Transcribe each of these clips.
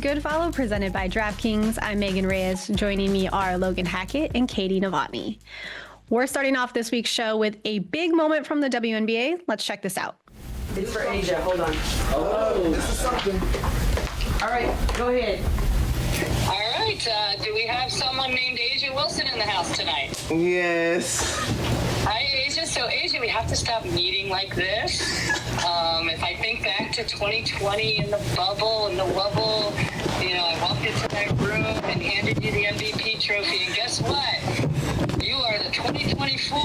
Good Follow presented by DraftKings. I'm Megan Reyes. Joining me are Logan Hackett and Katie Novotny. We're starting off this week's show with a big moment from the WNBA. Let's check this out. It's for Asjia. Hold on. Oh, this is something. All right, go ahead. All right, do we have someone named Asjia Wilson in the house tonight? Yes. Hi, Asjia. So, Asjia, we have to stop meeting like this. If I think back to 2020 in the bubble and the wubble, I walked into that room and handed you the MVP trophy, and guess what? You are the 2024.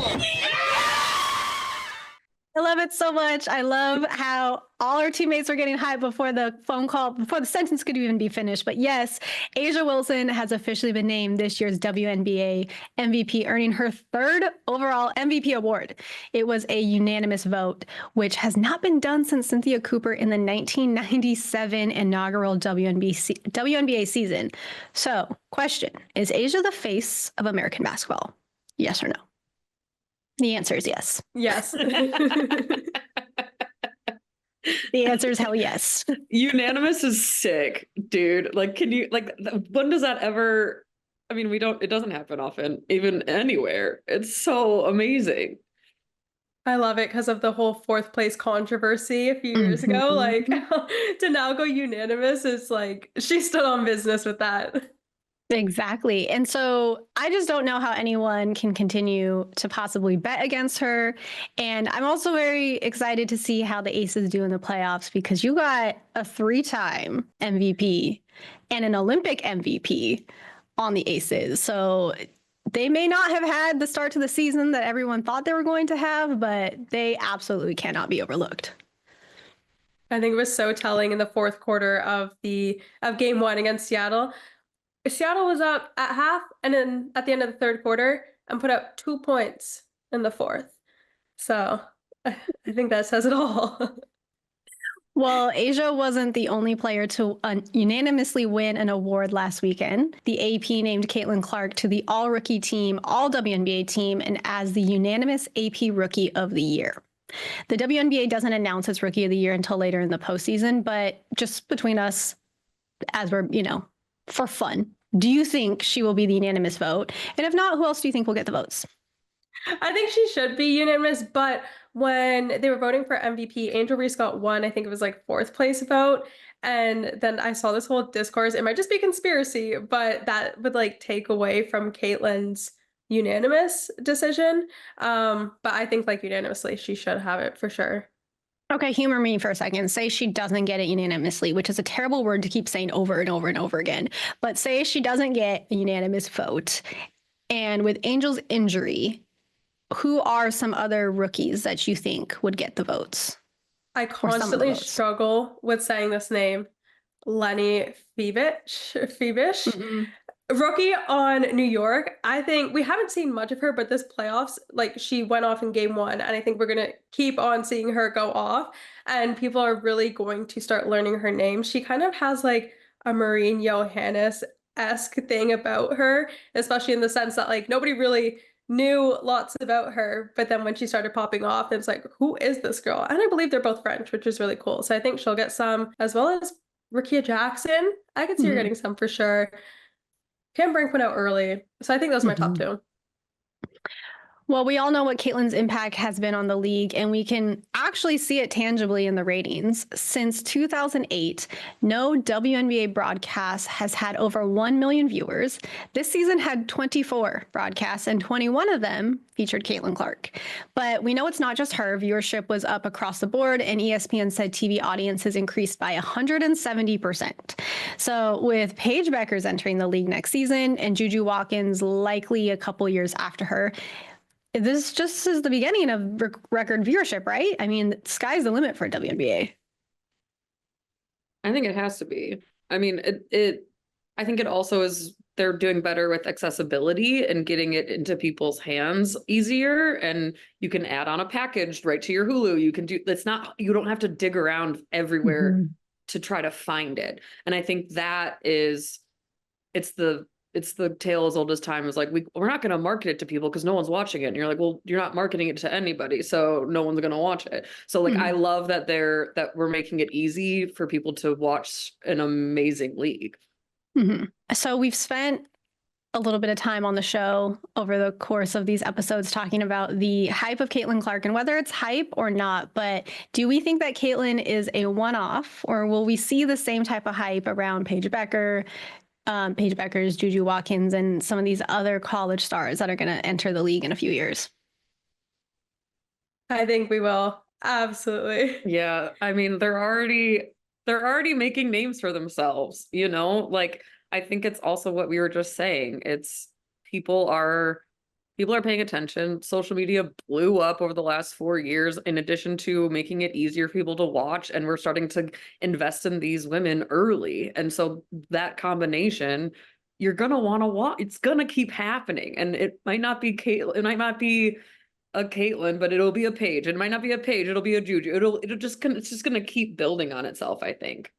I love it so much. I love how all our teammates were getting hyped before the phone call, before the sentence could even be finished. But yes, Asjia Wilson has officially been named this year's WNBA MVP, earning her third overall MVP award. It was a unanimous vote, which has not been done since Cynthia Cooper in the 1997 inaugural WNBA season. So, question, is Asjia the face of American basketball? Yes or no? The answer is yes. Yes. The answer is hell yes. Unanimous is sick, dude. Like, can you, when does that ever, it doesn't happen often, even anywhere. It's so amazing. I love it because of the whole fourth place controversy a few years ago. Like, to now go unanimous is like, she stood on business with that. Exactly. And so I just don't know how anyone can continue to possibly bet against her. And I'm also very excited to see how the Aces do in the playoffs, because you got a 3-time MVP and an Olympic MVP on the Aces. So they may not have had the start to the season that everyone thought they were going to have, but they absolutely cannot be overlooked. I think it was so telling in the fourth quarter of game one against Seattle. Seattle was up at half and then at the end of the third quarter and put up 2 points in the fourth. So I think that says it all. Well, Asjia wasn't the only player to unanimously win an award last weekend. The AP named Caitlin Clark to the All-Rookie Team, All-WNBA Team, and as the unanimous AP Rookie of the Year. The WNBA doesn't announce its Rookie of the Year until later in the postseason, but just between us, as we're, for fun, do you think she will be the unanimous vote? And if not, who else do you think will get the votes? I think she should be unanimous, but when they were voting for MVP, Angel Reese got one, I think it was like fourth place vote. And then I saw this whole discourse. It might just be conspiracy, but that would take away from Caitlin's unanimous decision. But I think unanimously, she should have it for sure. Okay, humor me for a second. Say she doesn't get it unanimously, which is a terrible word to keep saying over and over and over again. But say she doesn't get a unanimous vote. And with Angel's injury, who are some other rookies that you think would get the votes? I constantly struggle with saying this name. Lenny Phoebus. Mm-hmm. Rookie on New York. I think we haven't seen much of her, but this playoffs, she went off in game one, and I think we're going to keep on seeing her go off, and people are really going to start learning her name. She kind of has a Marine Johannes-esque thing about her, especially in the sense that nobody really knew lots about her, but then when she started popping off, it's who is this girl? And I believe they're both French, which is really cool. So I think she'll get some, as well as Rikia Jackson. I could see her getting some for sure. Cam Brink went out early. So I think those are my top two. Well, we all know what Caitlin's impact has been on the league, and we can actually see it tangibly in the ratings. Since 2008, no WNBA broadcast has had over 1 million viewers. This season had 24 broadcasts, and 21 of them featured Caitlin Clark. But we know it's not just her. Viewership was up across the board, and ESPN said TV audiences increased by 170%. So with Paige Bueckers entering the league next season and Juju Watkins likely a couple years after her, this just is the beginning of record viewership, right? I mean, sky's the limit for WNBA. I think it has to be. I mean, I think it also is, they're doing better with accessibility and getting it into people's hands easier. And you can add on a package right to your Hulu. You can do, you don't have to dig around everywhere to try to find it. And I think that is, it's the it's the tale as old as time. Is like, we're not going to market it to people because no one's watching it. And you're like, well, you're not marketing it to anybody, so no one's going to watch it. So like, I love that we're making it easy for people to watch an amazing league. So we've spent a little bit of time on the show over the course of these episodes talking about the hype of Caitlin Clark and whether it's hype or not. But do we think that Caitlin is a one-off, or will we see the same type of hype around Paige Bueckers, Juju Watkins, and some of these other college stars that are going to enter the league in a few years? I think we will. Absolutely. Yeah. I mean, they're already making names for themselves, like, I think it's also what we were just saying. It's people are paying attention. Social media blew up over the last 4 years, in addition to making it easier for people to watch. And we're starting to invest in these women early. And so that combination, you're going to want to watch. It's going to keep happening. And it might not be Caitlin. It might not be a Caitlin, but it'll be a Paige. It might not be a Paige. It'll be a Juju. It's just going to keep building on itself, I think.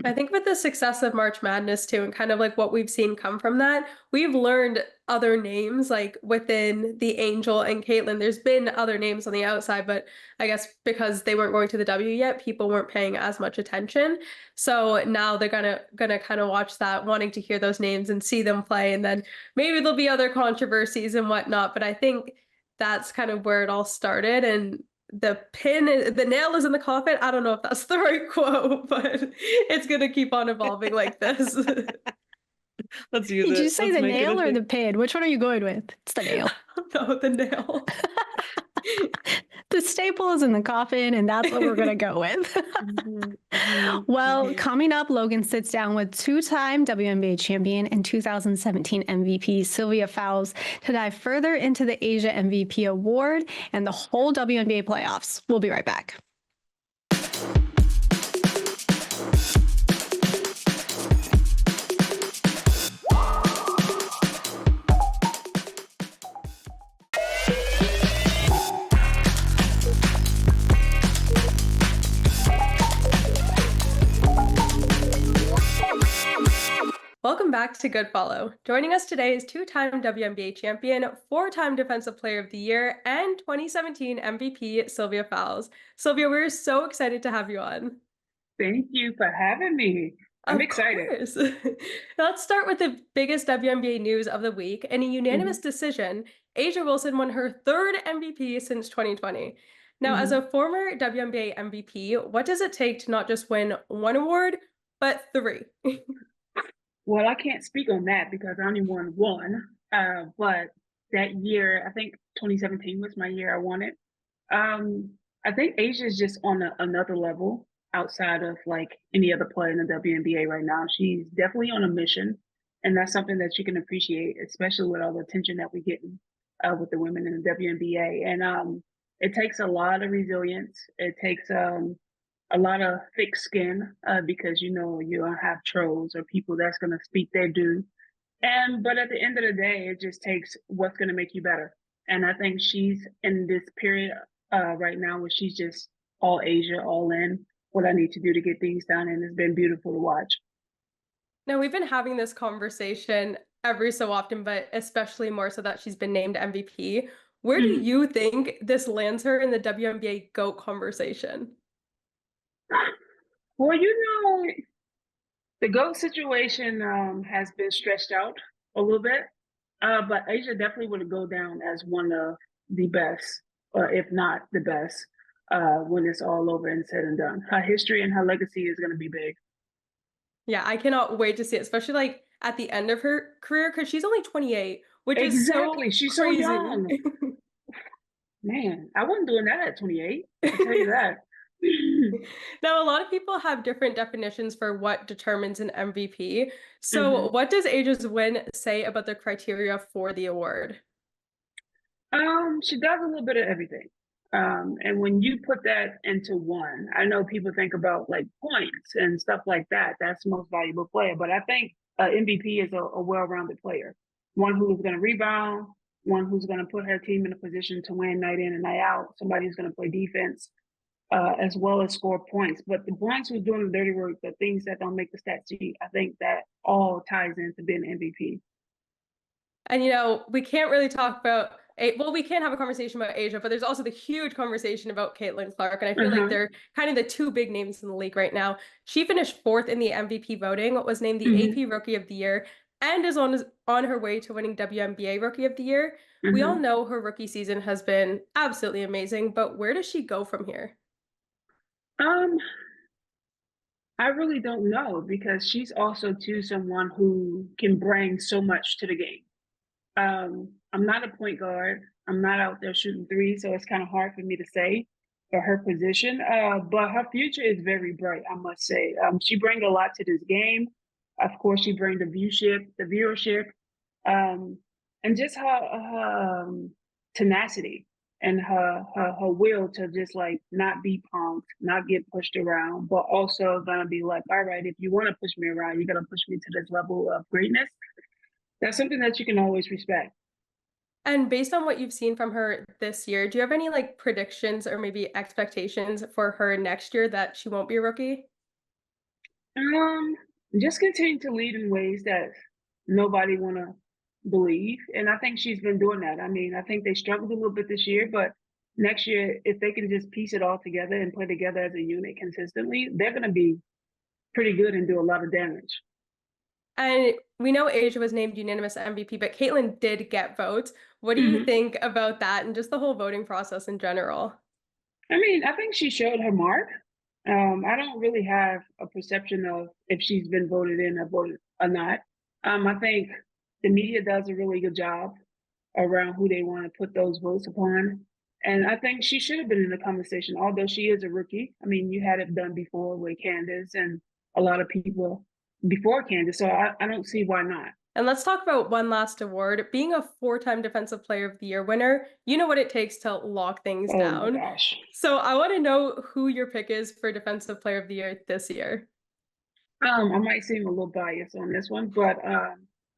I think with the success of March Madness too, and kind of like what we've seen come from that, we've learned other names like within the Angel and Caitlin. There's been other names on the outside, but I guess because they weren't going to the W yet, people weren't paying as much attention. So now they're gonna kind of watch that, wanting to hear those names and see them play, and then maybe there'll be other controversies and whatnot. But I think that's kind of where it all started, and the nail is in the coffin. I don't know if that's the right quote, but it's going to keep on evolving like this. Let's use it. Did you say the nail or the pin? Which one are you going with? It's the nail. No, the nail. The staple is in the coffin, and that's what we're going to go with. Well, coming up, Logan sits down with two-time WNBA champion and 2017 MVP Sylvia Fowles to dive further into the Asia MVP award and the whole WNBA playoffs. We'll be right back. Welcome back to Good Follow. Joining us today is two-time WNBA champion, four-time Defensive Player of the Year, and 2017 MVP Sylvia Fowles. Sylvia, we're so excited to have you on. Thank you for having me. I'm excited. Now let's start with the biggest WNBA news of the week. In a unanimous decision, Asjia Wilson won her third MVP since 2020. Now, as a former WNBA MVP, what does it take to not just win one award, but three? Well, I can't speak on that because I only won one. But that year, I think 2017 was my year I won it. I think Asjia is just on another level outside of like any other player in the WNBA right now. She's definitely on a mission, and that's something that you can appreciate, especially with all the attention that we're getting with the women in the WNBA. And it takes a lot of resilience. It takes a lot of thick skin because you don't have trolls or people that's going to speak their due. But at the end of the day, it just takes what's going to make you better. And I think she's in this period right now where she's just all Asjia, all in what I need to do to get things done. And it's been beautiful to watch. Now, we've been having this conversation every so often, but especially more so that she's been named MVP. Where do you think this lands her in the WNBA GOAT conversation? Well, the GOAT situation has been stretched out a little bit, but Asjia definitely would go down as one of the best, or if not the best, when it's all over and said and done. Her history and her legacy is going to be big. Yeah, I cannot wait to see it, especially like at the end of her career, because she's only 28, which is so she's crazy. So young. Man, I wasn't doing that at 28. I'll tell you that. Now, a lot of people have different definitions for what determines an MVP. So what does Asjia's win say about the criteria for the award? She does a little bit of everything. And when you put that into one, I know people think about like points and stuff like that. That's the most valuable player. But I think MVP is a well-rounded player. One who's going to rebound, one who's going to put her team in a position to win night in and night out, somebody who's going to play defense, as well as score points. But the ones who's doing the dirty work, the things that don't make the stat sheet, I think that all ties into being MVP. And, we can't really talk about, we can't have a conversation about Asjia, but there's also the huge conversation about Caitlin Clark. And I feel like they're kind of the two big names in the league right now. She finished fourth in the MVP voting, was named the AP Rookie of the Year, and is on her way to winning WNBA Rookie of the Year. We all know her rookie season has been absolutely amazing, but where does she go from here? I really don't know, because she's also too someone who can bring so much to the game. I'm not a point guard. I'm not out there shooting threes, so it's kind of hard for me to say for her position. But her future is very bright, I must say. She brings a lot to this game. Of course, she brings the viewership, and just her tenacity and her will to just like not be punked, not get pushed around, but also gonna be like, all right, if you want to push me around, you're gonna push me to this level of greatness. That's something that you can always respect. And based on what you've seen from her this year, do you have any like predictions or maybe expectations for her next year that she won't be a rookie? Just continue to lead in ways that nobody want to believe, and I think she's been doing that. I mean, I think they struggled a little bit this year, but next year, if they can just piece it all together and play together as a unit consistently, they're going to be pretty good and do a lot of damage. And we know Asjia was named unanimous MVP, but Caitlin did get votes. What do you think about that and just the whole voting process in general? I mean, I think she showed her mark. I don't really have a perception of if she's been voted in or voted or not. I think the media does a really good job around who they want to put those votes upon. And I think she should have been in the conversation, although she is a rookie. I mean, you had it done before with Candace and a lot of people before Candace, so I don't see why not. And let's talk about one last award. Being a 4-time Defensive Player of the Year winner, you know what it takes to lock things down. Oh my gosh. So I want to know who your pick is for Defensive Player of the Year this year. I might seem a little biased on this one, but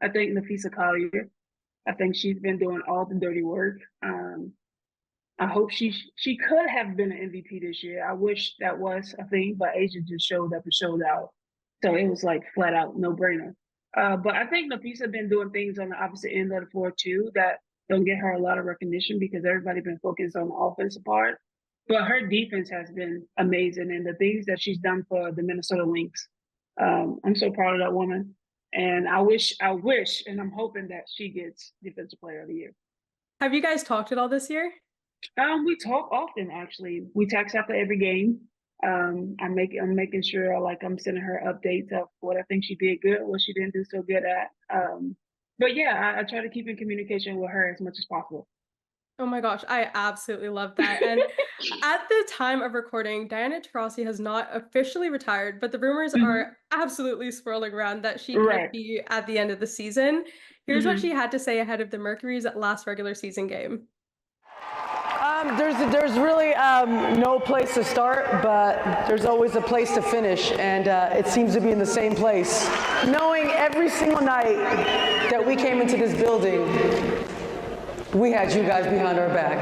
I think Napheesa Collier. I think she's been doing all the dirty work. I hope she could have been an MVP this year. I wish that was a thing, but Asjia just showed up and showed out. So it was like flat out no brainer. But I think Napheesa been doing things on the opposite end of the floor too that don't get her a lot of recognition because everybody been focused on the offensive part. But her defense has been amazing, and the things that she's done for the Minnesota Lynx, I'm so proud of that woman. And I wish, and I'm hoping that she gets Defensive Player of the Year. Have you guys talked at all this year? We talk often, actually. We text after every game. I'm making sure like I'm sending her updates of what I think she did good, what she didn't do so good at. But yeah, I try to keep in communication with her as much as possible. Oh my gosh, I absolutely love that. And at the time of recording, Diana Taurasi has not officially retired, but the rumors are absolutely swirling around that she could be at the end of the season. Here's what she had to say ahead of the Mercury's last regular season game. There's really no place to start, but there's always a place to finish, and it seems to be in the same place. Knowing every single night that we came into this building, we had you guys behind our back.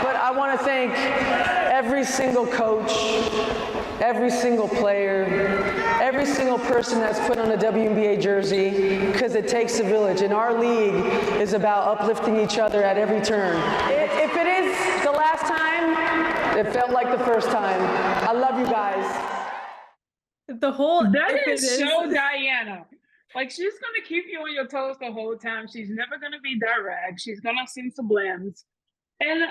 But I want to thank every single coach, every single player, every single person that's put on a WNBA jersey, because it takes a village, and our league is about uplifting each other at every turn. If it is the last time, it felt like the first time. I love you guys. That is so Diana. Like, she's going to keep you on your toes the whole time. She's never going to be direct. She's going to sing sublims. And,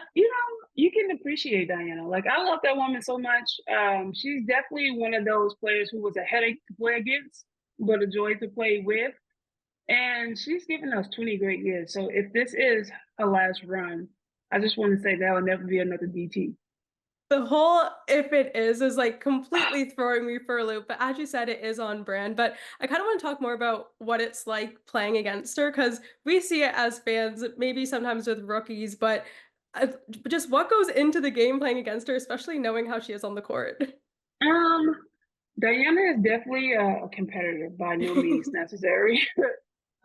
you can appreciate Diana. Like, I love that woman so much. She's definitely one of those players who was a headache to play against, but a joy to play with. And she's given us 20 great years. So if this is her last run, I just want to say there will never be another DT. The whole "if it is" like completely throwing me for a loop, but as you said, it is on brand. But I kind of want to talk more about what it's like playing against her, because we see it as fans, maybe sometimes with rookies, but just what goes into the game playing against her, especially knowing how she is on the court. Diana is definitely a competitor, by no means necessary.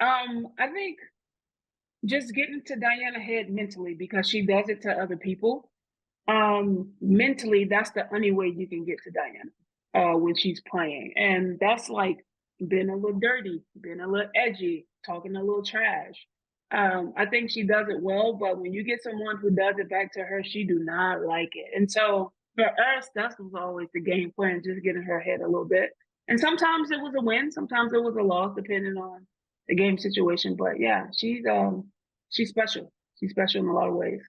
I think just getting to Diana's head mentally, because she does it to other people. Mentally, that's the only way you can get to Diana when she's playing. And that's like being a little dirty, being a little edgy, talking a little trash. I think she does it well, but when you get someone who does it back to her, she do not like it. And so for us, that was always the game plan, just getting her head a little bit. And sometimes it was a win, sometimes it was a loss, depending on the game situation. But yeah, she's special. She's special in a lot of ways.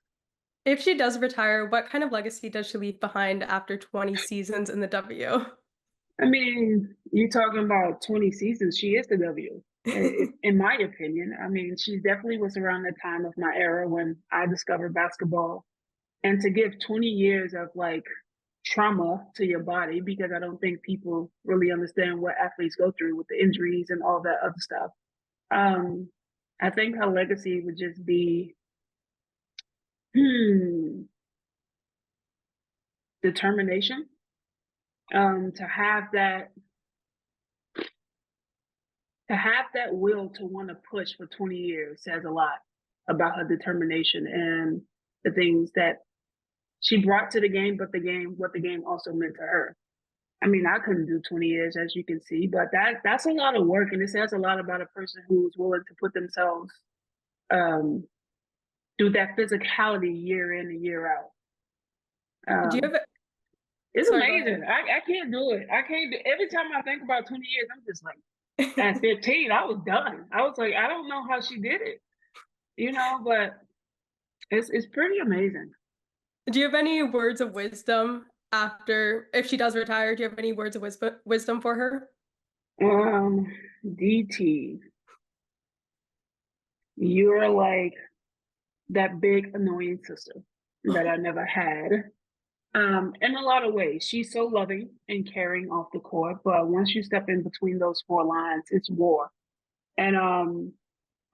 If she does retire, what kind of legacy does she leave behind after 20 seasons in the W? I mean, you're talking about 20 seasons. She is the W, in my opinion. I mean, she definitely was around the time of my era when I discovered basketball. And to give 20 years of like trauma to your body, because I don't think people really understand what athletes go through with the injuries and all that other stuff. I think her legacy would just be determination. To have that will to want to push for 20 years says a lot about her determination and the things that she brought to the game, but what the game also meant to her. I mean, I couldn't do 20 years, as you can see, but that's a lot of work, and it says a lot about a person who's willing to put themselves through that physicality year in and year out. Do you have It's Sorry, amazing. I can't do it. I can't do every time I think about 20 years, I'm just like, at 15, I was done. I was like, I don't know how she did it. But it's pretty amazing. Do you have any words of wisdom if she does retire? Do you have any words of wisdom for her? DT, you're like that big annoying sister that I never had. In a lot of ways, she's so loving and caring off the court, but once you step in between those four lines, it's war. And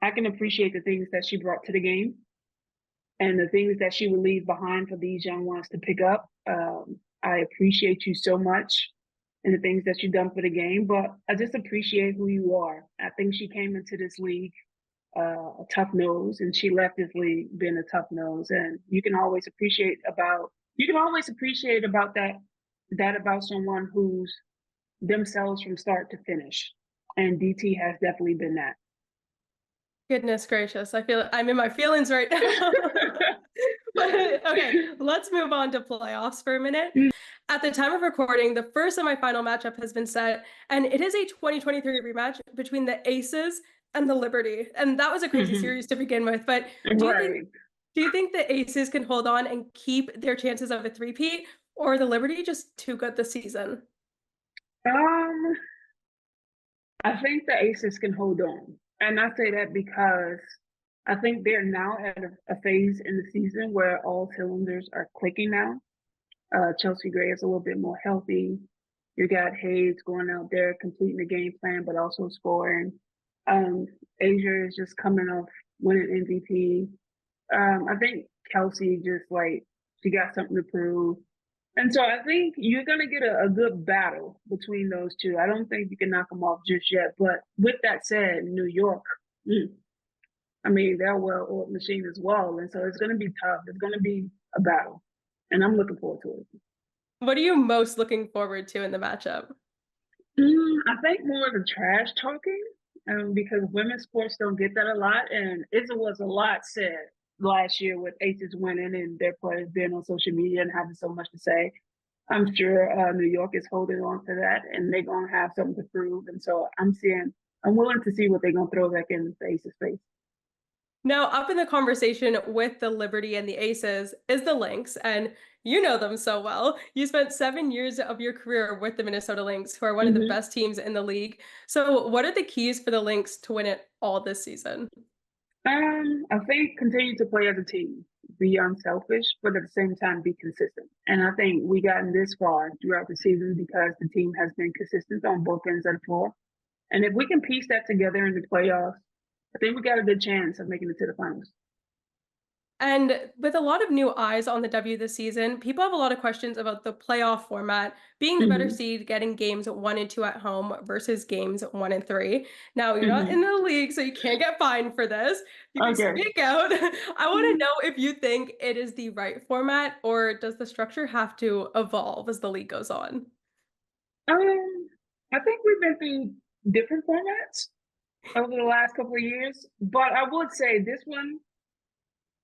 I can appreciate the things that she brought to the game and the things that she would leave behind for these young ones to pick up. I appreciate you so much and the things that you've done for the game, but I just appreciate who you are. I think she came into this league a tough nose, and she left this league being a tough nose, and you can always appreciate about that about someone who's themselves from start to finish. And DT has definitely been that. Goodness gracious, I feel I'm in my feelings right now. Okay, let's move on to playoffs for a minute. At the time of recording, the first semifinal matchup has been set, and it is a 2023 rematch between the Aces and the Liberty. And that was a crazy series to begin with, but do you think the Aces can hold on and keep their chances of a three-peat, or are the Liberty just too good this season? I think the Aces can hold on. And I say that because I think they're now at a phase in the season where all cylinders are clicking now. Chelsea Gray is a little bit more healthy. You got Hayes going out there completing the game plan, but also scoring. Asjia is just coming off winning MVP. I think Kelsey just she got something to prove. And so I think you're going to get a good battle between those two. I don't think you can knock them off just yet. But with that said, New York, I mean, they're a well-oiled machine as well. And so it's going to be tough. It's going to be a battle. And I'm looking forward to it. What are you most looking forward to in the matchup? I think more of the trash talking, because women's sports don't get that a lot. And it was a lot said last year with Aces winning and their players being on social media and having so much to say. I'm sure New York is holding on to that, and they're going to have something to prove. And so I'm willing to see what they're going to throw back in the Aces' face. Now, up in the conversation with the Liberty and the Aces is the Lynx, and you know them so well. You spent 7 years of your career with the Minnesota Lynx, who are one of the best teams in the league. So what are the keys for the Lynx to win it all this season? I think continue to play as a team, be unselfish, but at the same time be consistent. And I think we gotten this far throughout the season because the team has been consistent on both ends of the floor. And if we can piece that together in the playoffs, I think we got a good chance of making it to the finals. And with a lot of new eyes on the W this season, people have a lot of questions about the playoff format, being the better seed, getting games 1 and 2 at home versus games 1 and 3. Now, you're not in the league, so you can't get fined for this. You can speak out. I want to know if you think it is the right format, or does the structure have to evolve as the league goes on? I think we've been through different formats over the last couple of years. But I would say this one,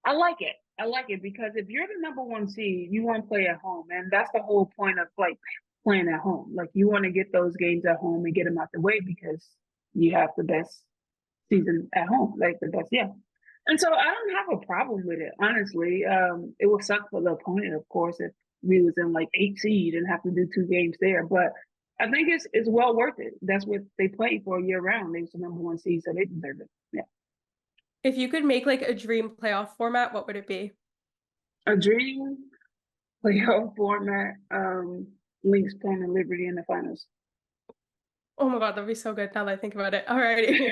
I like it. I like it because if you're the number one seed, you want to play at home. And that's the whole point of like playing at home. Like you want to get those games at home and get them out the way because you have the best season at home, like the best, yeah. And so I don't have a problem with it, honestly. It would suck for the opponent, of course, if we was in like 8 seed and have to do 2 games there. But I think it's well worth it. That's what they played for year round. They was the number one seed, so they deserve it. Yeah. If you could make like a dream playoff format, what would it be? A dream playoff format, Lynx playing the Liberty in the finals. Oh my God, that'd be so good now that I think about it. All righty.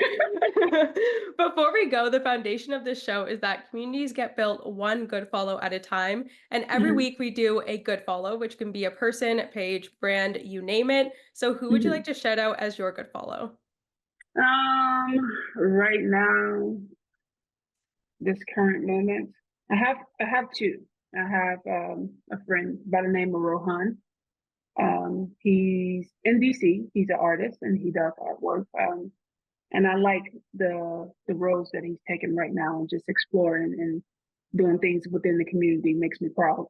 Before we go, the foundation of this show is that communities get built one good follow at a time. And every week we do a good follow, which can be a person, page, brand, you name it. So who would you like to shout out as your good follow? Right now, this current moment, I have 2. I have a friend by the name of Rohan. He's in DC. He's an artist and he does artwork. And I like the roads that he's taking right now and just exploring and doing things within the community makes me proud.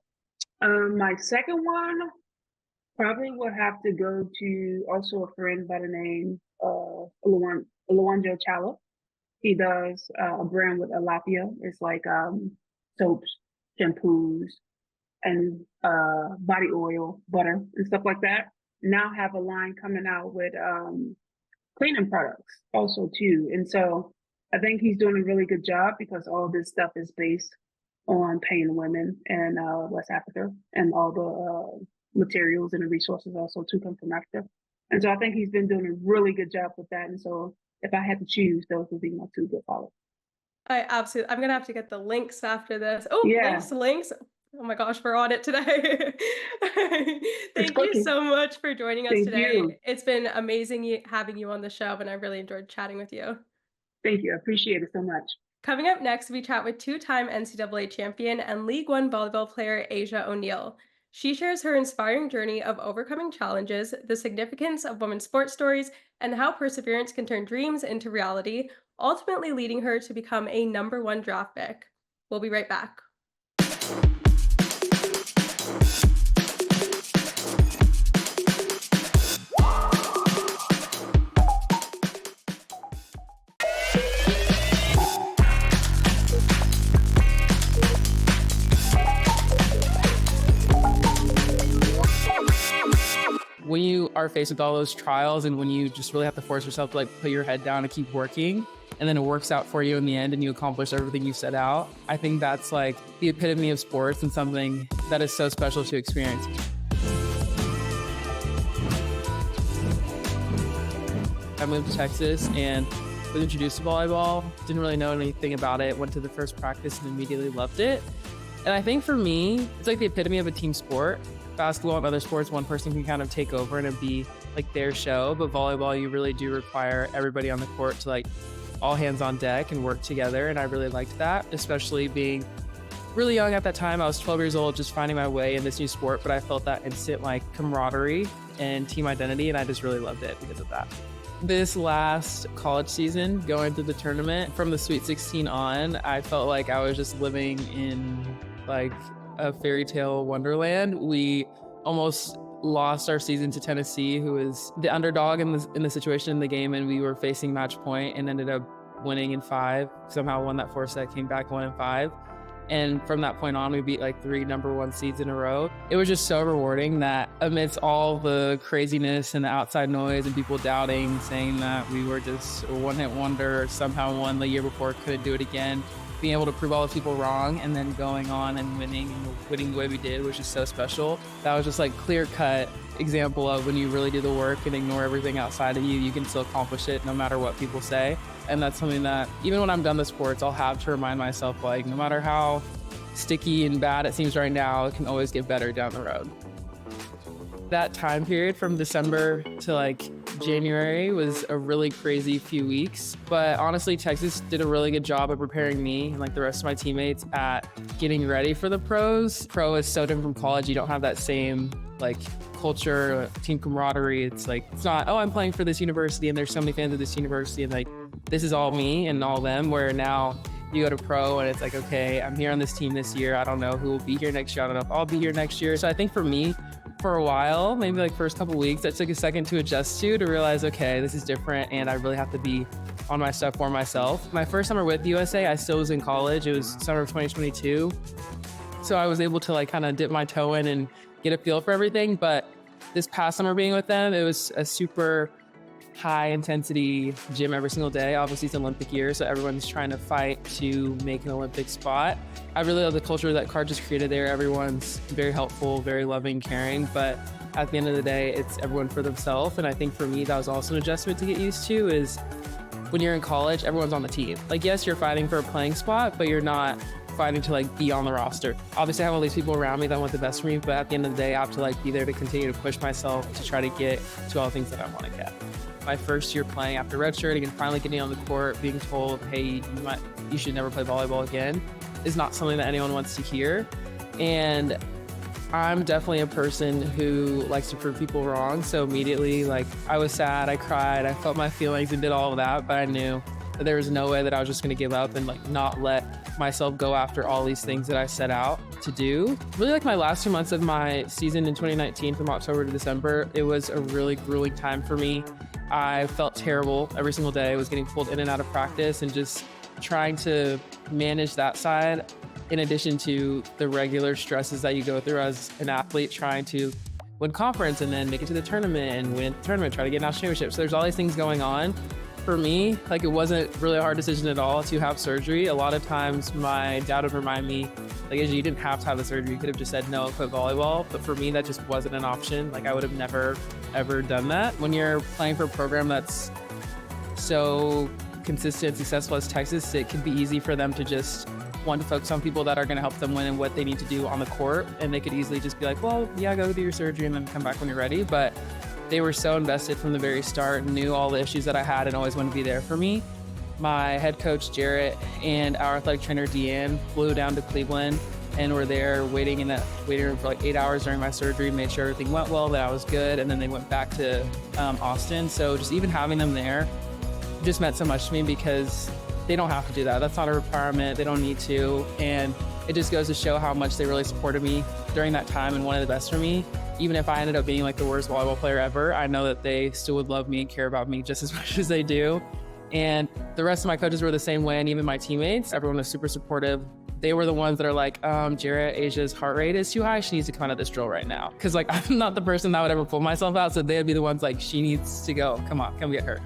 My second one probably would have to go to also a friend by the name of Luanjo Chala. He does a brand with Alapia. It's like soaps, shampoos, and body oil, butter, and stuff like that. Now have a line coming out with cleaning products also too. And so I think he's doing a really good job because all this stuff is based on paying women in West Africa, and all the materials and the resources also too come from Africa. And so I think he's been doing a really good job with that. And so if I had to choose, those would be my 2 good followers. I'm gonna have to get the links after this. Oh, Yeah. links. Oh my gosh, we're on it today. Thank you so much for joining us today. You. It's been amazing having you on the show, and I really enjoyed chatting with you. Thank you. I appreciate it so much. Coming up next, we chat with 2-time NCAA champion and League One volleyball player Asjia O'Neal. She shares her inspiring journey of overcoming challenges, the significance of women's sports stories, and how perseverance can turn dreams into reality, ultimately leading her to become a #1 draft pick. We'll be right back. When you are faced with all those trials and when you just really have to force yourself to like put your head down and keep working, and then it works out for you in the end and you accomplish everything you set out, I think that's like the epitome of sports and something that is so special to experience. I moved to Texas and was introduced to volleyball, didn't really know anything about it, went to the first practice and immediately loved it. And I think for me, it's like the epitome of a team sport. Basketball and other sports, one person can kind of take over and it'd be like their show, but volleyball, you really do require everybody on the court to like all hands on deck and work together. And I really liked that, especially being really young at that time. I was 12 years old, just finding my way in this new sport, but I felt that instant like camaraderie and team identity, and I just really loved it because of that. This last college season, going through the tournament from the Sweet 16 on, I felt like I was just living in like a fairy tale wonderland. We almost lost our season to Tennessee, who was the underdog in the situation in the game, and we were facing match point and ended up winning in 5. Somehow won that 4-set, came back 1 in 5. And from that point on, we beat like 3 #1 seeds in a row. It was just so rewarding that amidst all the craziness and the outside noise and people doubting, saying that we were just a one-hit wonder, somehow won the year before, couldn't do it again, being able to prove all those people wrong and then going on and winning the way we did was just so special. That was just like clear-cut example of when you really do the work and ignore everything outside of you, you can still accomplish it no matter what people say. And that's something that even when I'm done with sports, I'll have to remind myself, like, no matter how sticky and bad it seems right now, it can always get better down the road. That time period from December to like January was a really crazy few weeks, but honestly, Texas did a really good job of preparing me and like the rest of my teammates at getting ready for the pros. Pro is so different from college. You don't have that same like culture, team camaraderie. It's like, it's not, oh, I'm playing for this university and there's so many fans of this university and like, this is all me and all them, where now you go to pro and it's like, okay, I'm here on this team this year. I don't know who will be here next year. I don't know if I'll be here next year. So I think for me, for a while, maybe like first couple weeks, that took a second to adjust to realize, okay, this is different and I really have to be on my stuff for myself. My first summer with USA, I still was in college. It was summer of 2022. So I was able to like kind of dip my toe in and get a feel for everything. But this past summer being with them, it was a super high intensity gym every single day. Obviously it's an Olympic year, so everyone's trying to fight to make an Olympic spot. I really love the culture that Card just created there. Everyone's very helpful, very loving, caring, but at the end of the day, it's everyone for themselves. And I think for me, that was also an adjustment to get used to, is when you're in college, everyone's on the team. Like, yes, you're fighting for a playing spot, but you're not fighting to like be on the roster. Obviously I have all these people around me that want the best for me, but at the end of the day, I have to like be there to continue to push myself to try to get to all the things that I want to get. My first year playing after redshirting and finally getting on the court, being told, hey, you should never play volleyball again, is not something that anyone wants to hear. And I'm definitely a person who likes to prove people wrong. So immediately, like, I was sad, I cried, I felt my feelings and did all of that, but I knew that there was no way that I was just going to give up and like not let myself go after all these things that I set out to do. Really, like my last 2 months of my season in 2019, from October to December, it was a really grueling time for me. I felt terrible every single day. I was getting pulled in and out of practice and just trying to manage that side, in addition to the regular stresses that you go through as an athlete, trying to win conference and then make it to the tournament and win the tournament, try to get national championships. So there's all these things going on. For me, like, it wasn't really a hard decision at all to have surgery. A lot of times my dad would remind me, like, Asjia, you didn't have to have the surgery. You could have just said no and quit volleyball. But for me, that just wasn't an option. Like, I would have never, ever done that. When you're playing for a program that's so consistent and successful as Texas, it can be easy for them to just want to focus on people that are going to help them win and what they need to do on the court. And they could easily just be like, well, yeah, go do your surgery and then come back when you're ready. But they were so invested from the very start, knew all the issues that I had and always wanted to be there for me. My head coach, Jarrett, and our athletic trainer, Deanne, flew down to Cleveland and were there waiting in that waiting room for like 8 hours during my surgery, made sure everything went well, that I was good. And then they went back to Austin. So just even having them there just meant so much to me, because they don't have to do that. That's not a requirement. They don't need to. And it just goes to show how much they really supported me during that time and wanted the best for me. Even if I ended up being like the worst volleyball player ever, I know that they still would love me and care about me just as much as they do. And the rest of my coaches were the same way, and even my teammates, everyone was super supportive. They were the ones that are like, Jarrett, Asjia's heart rate is too high. She needs to come out of this drill right now. Cause like, I'm not the person that would ever pull myself out. So they'd be the ones like, she needs to go. Come on, come get her.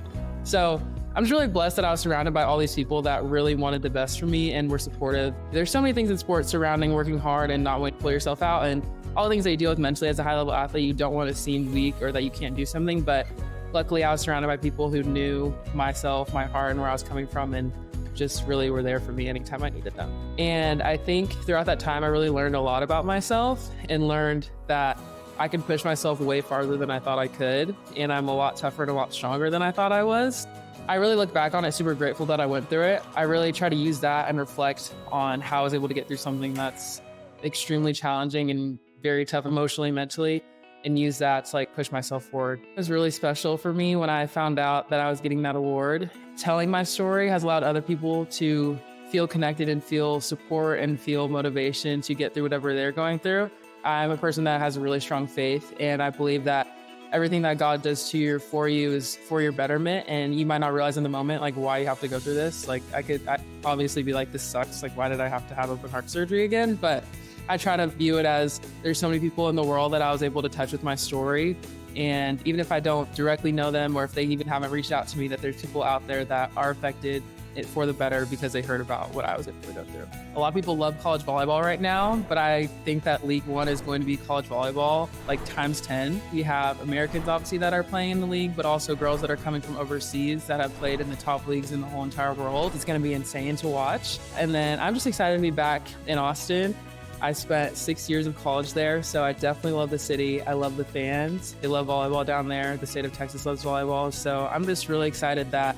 So I'm just really blessed that I was surrounded by all these people that really wanted the best for me and were supportive. There's so many things in sports surrounding working hard and not wanting to pull yourself out, and all the things that you deal with mentally as a high level athlete. You don't want to seem weak or that you can't do something, but luckily I was surrounded by people who knew myself, my heart, and where I was coming from, and just really were there for me anytime I needed them. And I think throughout that time, I really learned a lot about myself and learned that I can push myself way farther than I thought I could. And I'm a lot tougher and a lot stronger than I thought I was. I really look back on it super grateful that I went through it. I really try to use that and reflect on how I was able to get through something that's extremely challenging and very tough emotionally, mentally, and use that to like push myself forward. It was really special for me when I found out that I was getting that award. Telling my story has allowed other people to feel connected and feel support and feel motivation to get through whatever they're going through. I'm a person that has a really strong faith, and I believe that everything that God does to you for you is for your betterment, and you might not realize in the moment like why you have to go through this. Like I obviously be like, this sucks, like why did I have to have open heart surgery again? But I try to view it as there's so many people in the world that I was able to touch with my story, and even if I don't directly know them, or if they even haven't reached out to me, that there's people out there that are affected for the better because they heard about what I was able to go through. A lot of people love college volleyball right now, but I think that League One is going to be college volleyball like times 10. We have Americans obviously that are playing in the league, but also girls that are coming from overseas that have played in the top leagues in the whole entire world. It's going to be insane to watch. And then I'm just excited to be back in Austin. I spent 6 years of college there, so I definitely love the city. I love the fans. They love volleyball down there. The state of Texas loves volleyball. So I'm just really excited that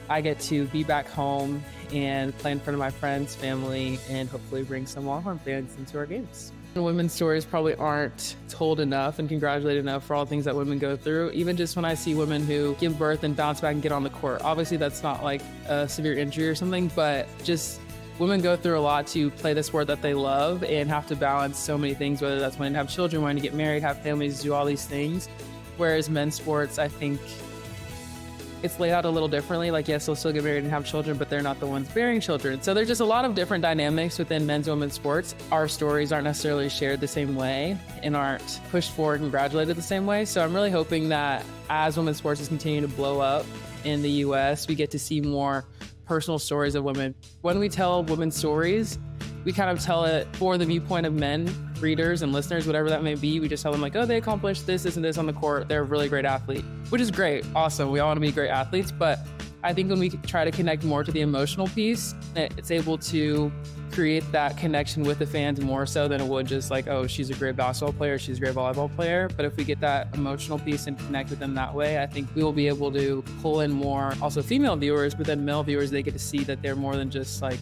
I get to be back home and play in front of my friends, family, and hopefully bring some Longhorn fans into our games. Women's stories probably aren't told enough and congratulated enough for all the things that women go through. Even just when I see women who give birth and bounce back and get on the court. Obviously that's not like a severe injury or something, but just women go through a lot to play the sport that they love and have to balance so many things, whether that's wanting to have children, wanting to get married, have families, do all these things. Whereas men's sports, I think it's laid out a little differently. Like, yes, they'll still get married and have children, but they're not the ones bearing children. So there's just a lot of different dynamics within men's and women's sports. Our stories aren't necessarily shared the same way and aren't pushed forward and congratulated the same way. So I'm really hoping that as women's sports is continuing to blow up in the US, we get to see more personal stories of women. When we tell women's stories, we kind of tell it for the viewpoint of men, readers and listeners, whatever that may be. We just tell them like, oh, they accomplished this, and this on the court. They're a really great athlete, which is great. Awesome. We all want to be great athletes. But I think when we try to connect more to the emotional piece, it's able to create that connection with the fans more so than it would just like, oh, she's a great basketball player, she's a great volleyball player. But if we get that emotional piece and connect with them that way, I think we will be able to pull in more also female viewers, but then male viewers, they get to see that they're more than just like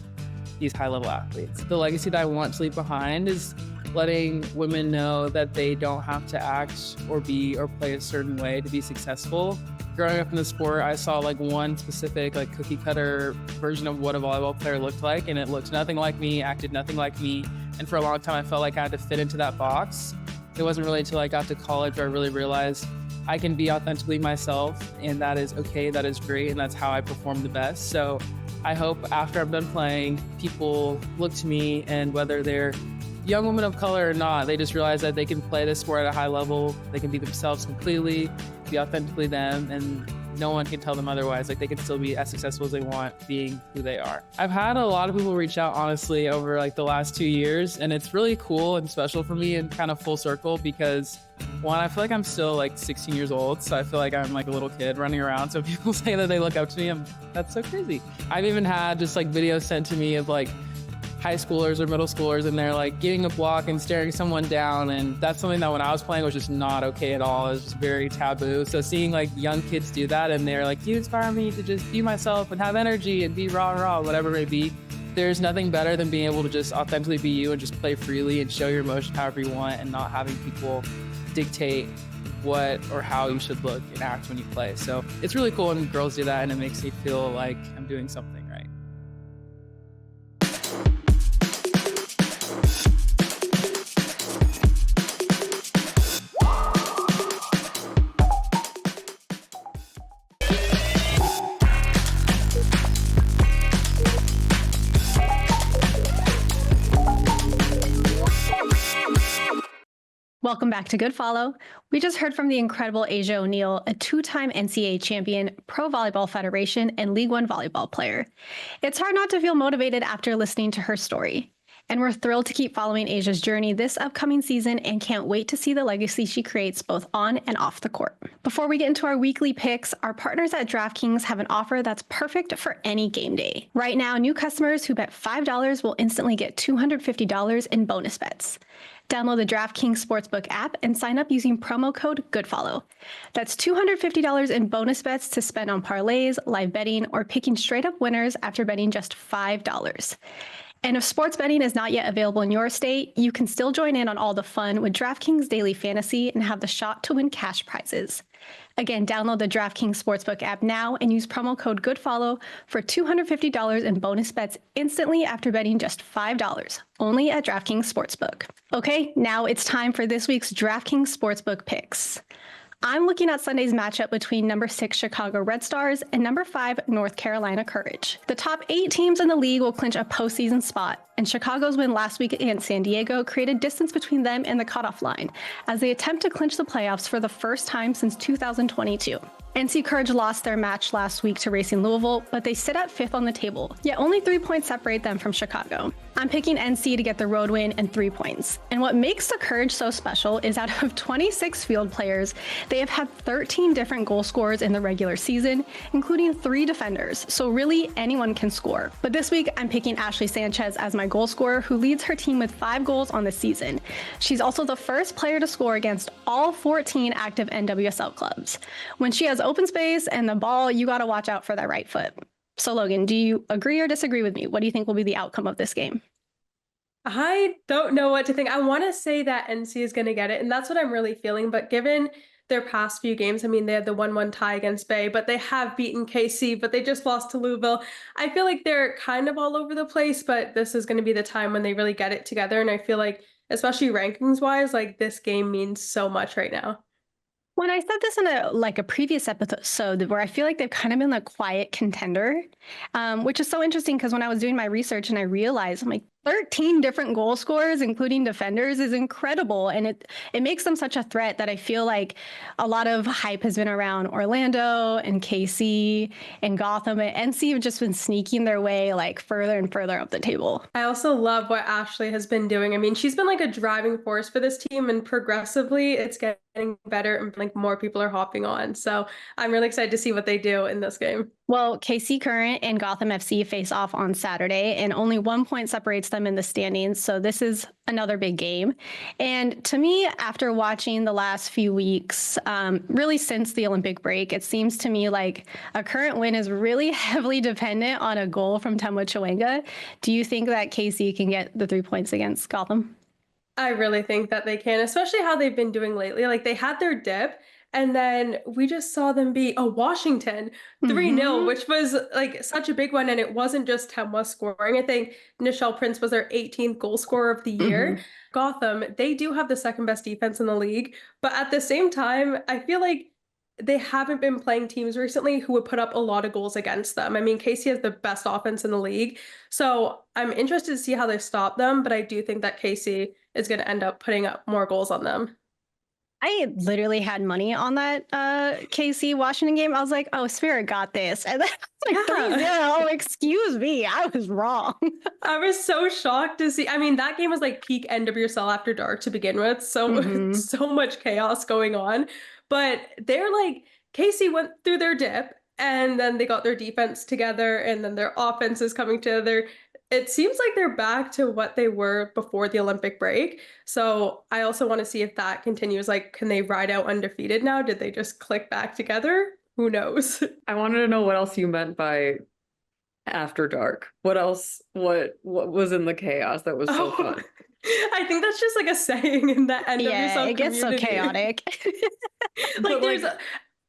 these high-level athletes. The legacy that I want to leave behind is letting women know that they don't have to act or be or play a certain way to be successful. Growing up in the sport, I saw like one specific like cookie cutter version of what a volleyball player looked like, and it looked nothing like me, acted nothing like me. And for a long time, I felt like I had to fit into that box. It wasn't really until I got to college where I really realized I can be authentically myself, and that is okay, that is great, and that's how I perform the best. So I hope after I'm done playing, people look to me, and whether they're young women of color or not, they just realize that they can play this sport at a high level, they can be themselves completely, be authentically them, and no one can tell them otherwise. Like, they can still be as successful as they want being who they are. I've had a lot of people reach out, honestly, over like the last 2 years, and it's really cool and special for me and kind of full circle because one, I feel like I'm still like 16 years old, so I feel like I'm like a little kid running around. So people say that they look up to me, that's so crazy. I've even had just like videos sent to me of like high schoolers or middle schoolers, and they're like getting a block and staring someone down, and that's something that when I was playing was just not okay at all. It was just very taboo. So seeing like young kids do that, and they're like, you inspire me to just be myself and have energy and be raw, whatever it may be. There's nothing better than being able to just authentically be you and just play freely and show your emotion however you want, and not having people dictate what or how you should look and act when you play. So it's really cool when girls do that, and it makes me feel like I'm doing something right. Welcome back to Good Follow. We just heard from the incredible Asjia O'Neal, a two-time NCAA champion, Pro Volleyball Federation, and League One volleyball player. It's hard not to feel motivated after listening to her story. And we're thrilled to keep following Asjia's journey this upcoming season and can't wait to see the legacy she creates both on and off the court. Before we get into our weekly picks, our partners at DraftKings have an offer that's perfect for any game day. Right now, new customers who bet $5 will instantly get $250 in bonus bets. Download the DraftKings Sportsbook app and sign up using promo code GOODFOLLOW. That's $250 in bonus bets to spend on parlays, live betting, or picking straight up winners after betting just $5. And if sports betting is not yet available in your state, you can still join in on all the fun with DraftKings Daily Fantasy and have the shot to win cash prizes. Again, download the DraftKings Sportsbook app now and use promo code GOODFOLLOW for $250 in bonus bets instantly after betting just $5, only at DraftKings Sportsbook. Okay, now it's time for this week's DraftKings Sportsbook picks. I'm looking at Sunday's matchup between number 6 Chicago Red Stars and number 5 North Carolina Courage. The top 8 teams in the league will clinch a postseason spot, and Chicago's win last week against San Diego created distance between them and the cutoff line as they attempt to clinch the playoffs for the first time since 2022. NC Courage lost their match last week to Racing Louisville, but they sit at 5th on the table, yet only 3 points separate them from Chicago. I'm picking NC to get the road win and 3 points. And what makes the Courage so special is out of 26 field players, they have had 13 different goal scorers in the regular season, including 3 defenders. So really anyone can score. But this week I'm picking Ashley Sanchez as my goal scorer, who leads her team with 5 goals on the season. She's also the first player to score against all 14 active NWSL clubs. When she has open space and the ball, you gotta watch out for that right foot. So Logan, do you agree or disagree with me? What do you think will be the outcome of this game? I don't know what to think. I want to say that NC is going to get it, and that's what I'm really feeling. But given their past few games, I mean, they had the 1-1 tie against Bay, but they have beaten KC, but they just lost to Louisville. I feel like they're kind of all over the place, but this is going to be the time when they really get it together. And I feel like, especially rankings-wise, like this game means so much right now. When I said this in a previous episode where I feel like they've kind of been a quiet contender, which is so interesting because when I was doing my research and I realized I'm like 13 different goal scorers, including defenders, is incredible. And it makes them such a threat that I feel like a lot of hype has been around Orlando and KC and Gotham, and NC have just been sneaking their way like further and further up the table. I also love what Ashley has been doing. I mean, she's been like a driving force for this team, and progressively it's getting better and like more people are hopping on. So I'm really excited to see what they do in this game. Well, KC Current and Gotham FC face off on Saturday, and only 1 point separates them in the standings. So this is another big game. And to me, after watching the last few weeks, really since the Olympic break, it seems to me like a Current win is really heavily dependent on a goal from Temwa Chwenga. Do you think that KC can get the 3 points against Gotham? I really think that they can, especially how they've been doing lately. Like they had their dip, and then we just saw them beat Washington 3-0, which was like such a big one. And it wasn't just Temwa scoring. I think Nichelle Prince was their 18th goal scorer of the year. Gotham, they do have the second best defense in the league. But at the same time, I feel like they haven't been playing teams recently who would put up a lot of goals against them. I mean, KC has the best offense in the league. So I'm interested to see how they stop them. But I do think that KC is going to end up putting up more goals on them. I literally had money on that KC Washington game. I was like, oh, Spirit got this. And then I was like, 3-0. Oh, excuse me. I was wrong. I was so shocked to see. I mean, that game was like peak NWSL After Dark to begin with. So, so much chaos going on. But they're like, KC went through their dip and then they got their defense together and then their offense is coming together. It seems like they're back to what they were before the Olympic break. So I also want to see if that continues. Like, can they ride out undefeated now? Did they just click back together? Who knows? I wanted to know what else you meant by After Dark. What else? What was in the chaos that was so fun? I think that's just like a saying in the NWSL Yeah, it gets so chaotic. Like there's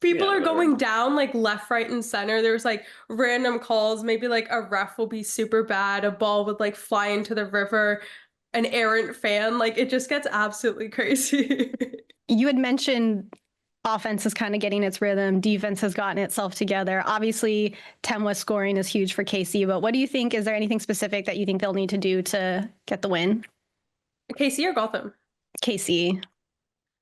people are going down like left, right, and center. There's like random calls. Maybe like a ref will be super bad. A ball would like fly into the river. An errant fan. Like it just gets absolutely crazy. You had mentioned offense is kind of getting its rhythm. Defense has gotten itself together. Obviously, Temwa scoring is huge for KC. But what do you think? Is there anything specific that you think they'll need to do to get the win? KC or Gotham? KC.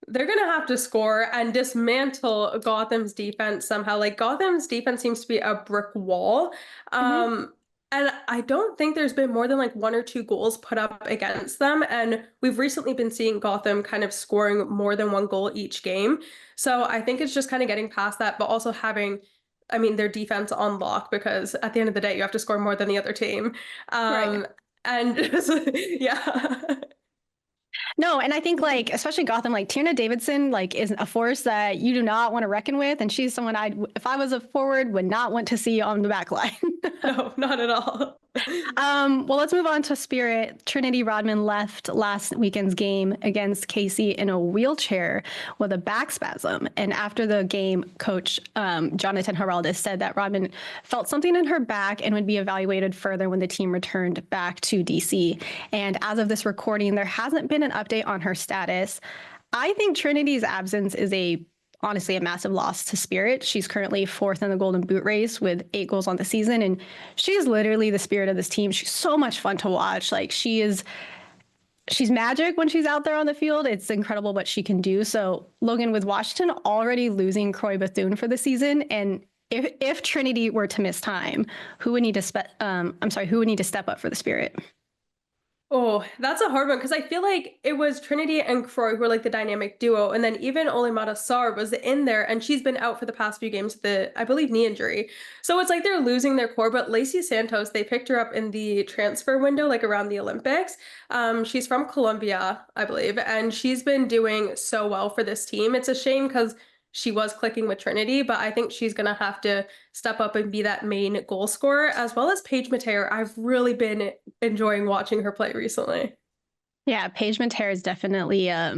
They're going to have to score and dismantle Gotham's defense somehow. Like Gotham's defense seems to be a brick wall. And I don't think there's been more than like 1 or 2 goals put up against them. And we've recently been seeing Gotham kind of scoring more than 1 goal each game. So I think it's just kind of getting past that, but also having, I mean, their defense on lock, because at the end of the day, you have to score more than the other team. And yeah. No, and I think like, especially Gotham, like Tierna Davidson, like is a force that you do not want to reckon with. And she's someone if I was a forward, would not want to see on the back line. No, not at all. Well, let's move on to Spirit. Trinity Rodman left last weekend's game against KC in a wheelchair with a back spasm. And after the game, coach Jonathan Heraldez said that Rodman felt something in her back and would be evaluated further when the team returned back to DC. And as of this recording, there hasn't been an update on her status. I think Trinity's absence is honestly a massive loss to Spirit. She's currently 4th in the Golden Boot race with 8 goals on the season. And she's literally the spirit of this team. She's so much fun to watch. Like she's magic when she's out there on the field. It's incredible what she can do. So Logan, with Washington already losing Croy Bethune for the season, and if Trinity were to miss time, who would need to step up for the Spirit? Oh, that's a hard one because I feel like it was Trinity and Croy who were like the dynamic duo, and then even Olimata Sarr was in there, and she's been out for the past few games with the, I believe, knee injury. So it's like they're losing their core. But Lacey Santos, they picked her up in the transfer window, like around the Olympics. She's from Colombia, I believe, and she's been doing so well for this team. It's a shame because she was clicking with Trinity, but I think she's gonna have to step up and be that main goal scorer, as well as Paige Mateer. I've really been enjoying watching her play recently. Yeah, Paige Mateer is definitely a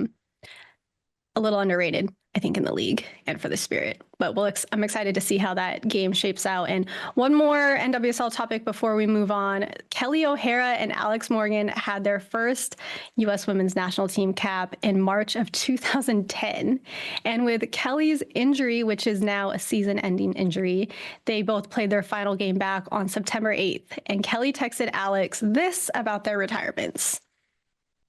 little underrated, I think, in the league and for the Spirit. But I'm excited to see how that game shapes out. And one more NWSL topic before we move on. Kelly O'Hara and Alex Morgan had their first U.S. women's national team cap in March of 2010. And with Kelly's injury, which is now a season-ending injury, they both played their final game back on September 8th. And Kelly texted Alex this about their retirements.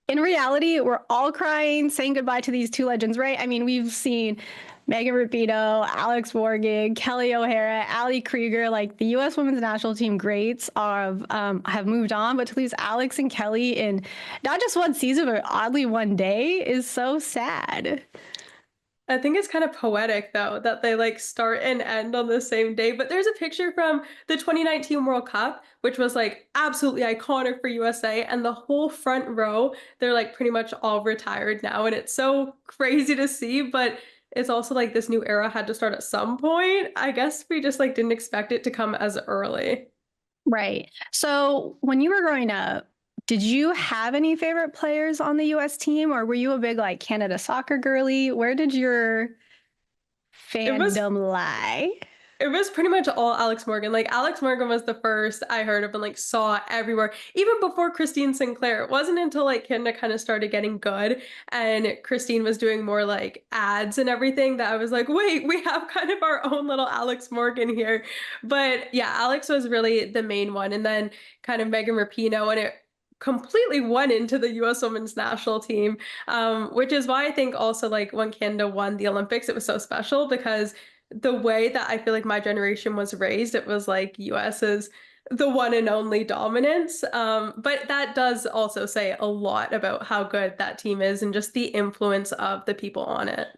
In reality, we're all crying, saying goodbye to these two legends, right? I mean, we've seen Megan Rapinoe, Alex Morgan, Kelly O'Hara, Ali Krieger, like the U.S. women's national team greats have moved on, but to lose Alex and Kelly in not just one season, but oddly one day is so sad. I think it's kind of poetic, though, that they like start and end on the same day. But there's a picture from the 2019 World Cup, which was like absolutely iconic for USA. And the whole front row, they're like pretty much all retired now. And it's so crazy to see. But it's also like this new era had to start at some point. I guess we just like didn't expect it to come as early. Right. So when you were growing up, did you have any favorite players on the U.S. team, or were you a big like Canada soccer girly? Where did your fandom lie? It was pretty much all Alex Morgan. Like Alex Morgan was the first I heard of and like saw everywhere, even before Christine Sinclair. It wasn't until like Canada kind of started getting good and Christine was doing more like ads and everything that I was like, wait, we have kind of our own little Alex Morgan here. But yeah, Alex was really the main one. And then kind of Megan Rapinoe, and it completely went into the U.S. women's national team, which is why I think also like when Canada won the Olympics, it was so special because the way that I feel like my generation was raised, it was like U.S. is the one and only dominance. But that does also say a lot about how good that team is and just the influence of the people on it.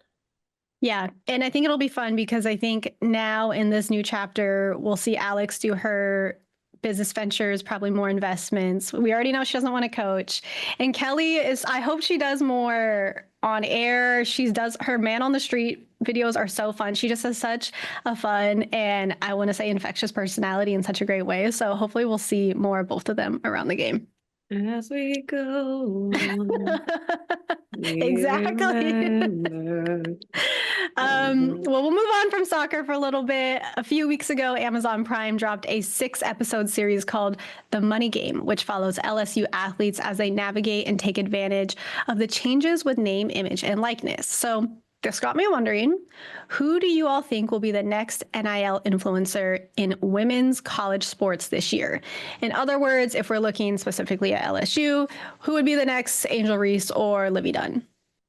Yeah. And I think it'll be fun because I think now in this new chapter, we'll see Alex do her business ventures, probably more investments. We already know she doesn't want to coach. And Kelly I hope she does more on air. She does her man on the street videos are so fun. She just has such a fun and I want to say infectious personality in such a great way. So hopefully we'll see more of both of them around the game. As we go. Exactly. Well, we'll move on from soccer for a little bit. A few weeks ago, Amazon Prime dropped a 6-episode series called The Money Game, which follows LSU athletes as they navigate and take advantage of the changes with name, image, and likeness. So this got me wondering, who do you all think will be the next NIL influencer in women's college sports this year? In other words, if we're looking specifically at LSU, who would be the next Angel Reese or Livy Dunn?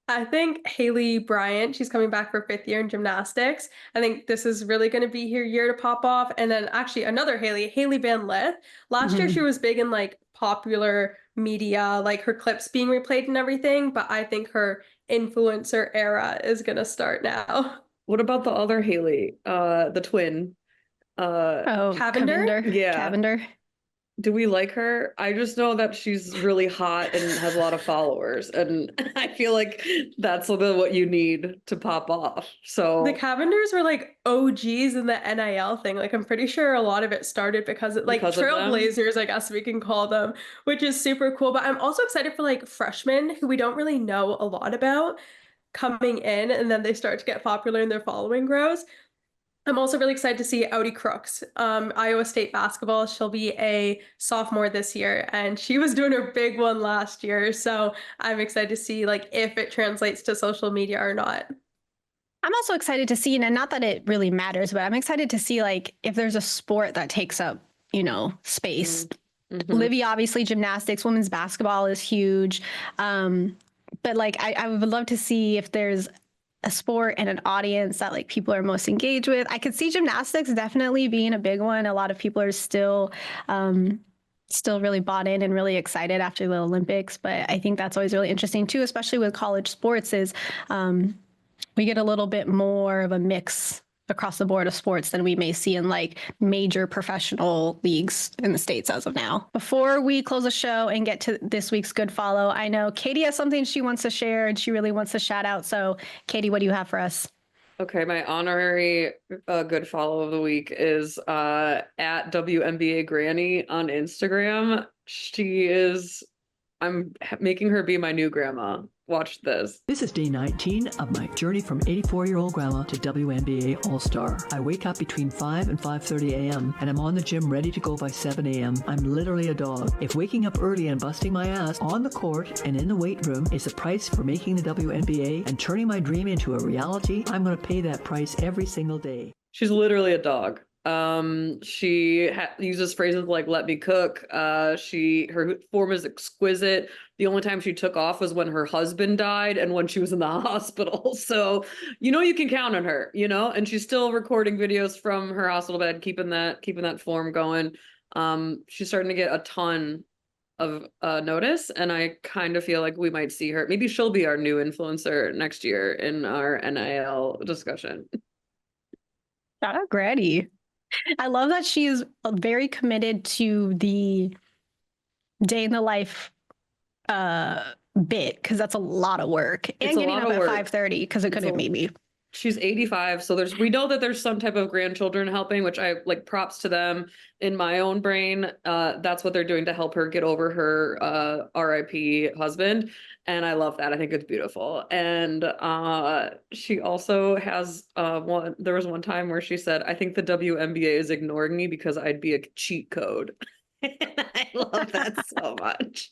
I think Haley Bryant, she's coming back for 5th year in gymnastics. I think this is really going to be her year to pop off. And then actually another Haley Van Lith. Last year she was big in like popular media, like her clips being replayed and everything. But I think her influencer era is going to start now. What about the other Haley, the twin? Cavender? Yeah. Cavender. Do we like her? I just know that she's really hot and has a lot of followers, and I feel like that's what you need to pop off. So the Cavenders were like OGs in the NIL thing. Like I'm pretty sure a lot of it started because trailblazers, I guess we can call them, which is super cool. But I'm also excited for like freshmen who we don't really know a lot about coming in, and then they start to get popular and their following grows. I'm also really excited to see Audi Crooks, Iowa State basketball. She'll be a sophomore this year, and she was doing her big one last year. So I'm excited to see like if it translates to social media or not. I'm also excited to see, and not that it really matters, but I'm excited to see like if there's a sport that takes up, space. Mm-hmm. Livy, obviously, gymnastics, women's basketball is huge. But like I would love to see if there's a sport and an audience that like people are most engaged with. I could see gymnastics definitely being a big one. A lot of people are still Still really bought in and really excited after the Olympics. But I think that's always really interesting too, especially with college sports, is we get a little bit more of a mix across the board of sports than we may see in like major professional leagues in the States as of now. Before we close the show and get to this week's Good Follow, I know Katie has something she wants to share and she really wants to shout out. So Katie, what do you have for us? Okay, my honorary good follow of the week is at WNBA Granny on Instagram. I'm making her be my new grandma. Watch this. This is day 19 of my journey from 84-year-old grandma to WNBA All-Star. I wake up between 5 and 5:30 a.m. and I'm on the gym ready to go by 7 a.m. I'm literally a dog. If waking up early and busting my ass on the court and in the weight room is the price for making the WNBA and turning my dream into a reality, I'm going to pay that price every single day. She's literally a dog. She uses phrases like "let me cook." Her form is exquisite. The only time she took off was when her husband died and when she was in the hospital. So, you can count on her, and she's still recording videos from her hospital bed, keeping that form going. She's starting to get a ton of notice, and I kind of feel like we might see her. Maybe she'll be our new influencer next year in our NIL discussion. Shout out Granny. I love that she's very committed to the day in the life bit, because that's a lot of work. And getting up at 5:30 because it couldn't meet me. She's 85, so we know that there's some type of grandchildren helping, which I like, props to them. In my own brain, that's what they're doing to help her get over her RIP husband. And I love that. I think it's beautiful. And she also has there was one time where she said, "I think the WNBA is ignoring me because I'd be a cheat code." I love that so much.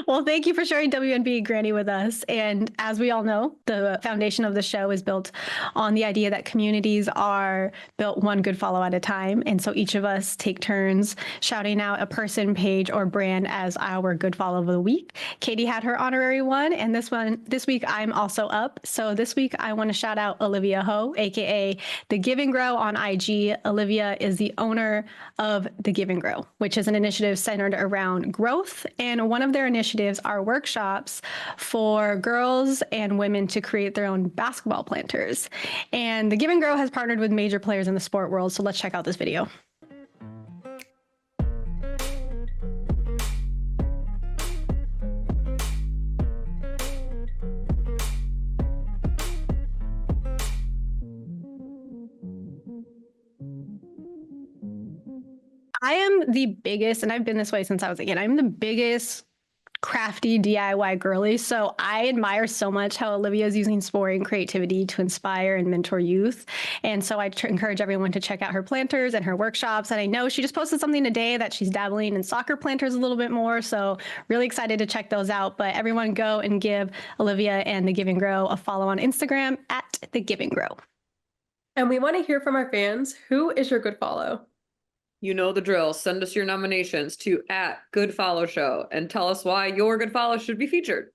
Well, thank you for sharing WNBA Granny with us. And as we all know, the foundation of the show is built on the idea that communities are built one good follow at a time. And so each of us take turns shouting out a person, page, or brand as our good follow of the week. Katie had her honorary one, and this week I'm also up. So this week I want to shout out Olivia Ho, aka The Give and Grow on IG. Olivia is the owner of The Give and Grow, which is an initiative centered around growth. And one of their initiatives are workshops for girls and women to create their own basketball planters. And The Give and Grow has partnered with major players in the sport world. So let's check out this video. I am the biggest, and I've been this way since I was a kid, I'm the biggest crafty DIY girly. So I admire so much how Olivia is using sport and creativity to inspire and mentor youth. And so I encourage everyone to check out her planters and her workshops. And I know she just posted something today that she's dabbling in soccer planters a little bit more. So really excited to check those out. But everyone go and give Olivia and The Give and Grow a follow on Instagram at The Give and Grow. And we want to hear from our fans. Who is your good follow? You know the drill. Send us your nominations to @GoodFollowShow and tell us why your good follow should be featured.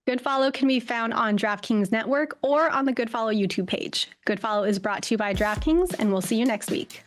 Good Follow can be found on DraftKings Network or on the Good Follow YouTube page. Good Follow is brought to you by DraftKings, and we'll see you next week.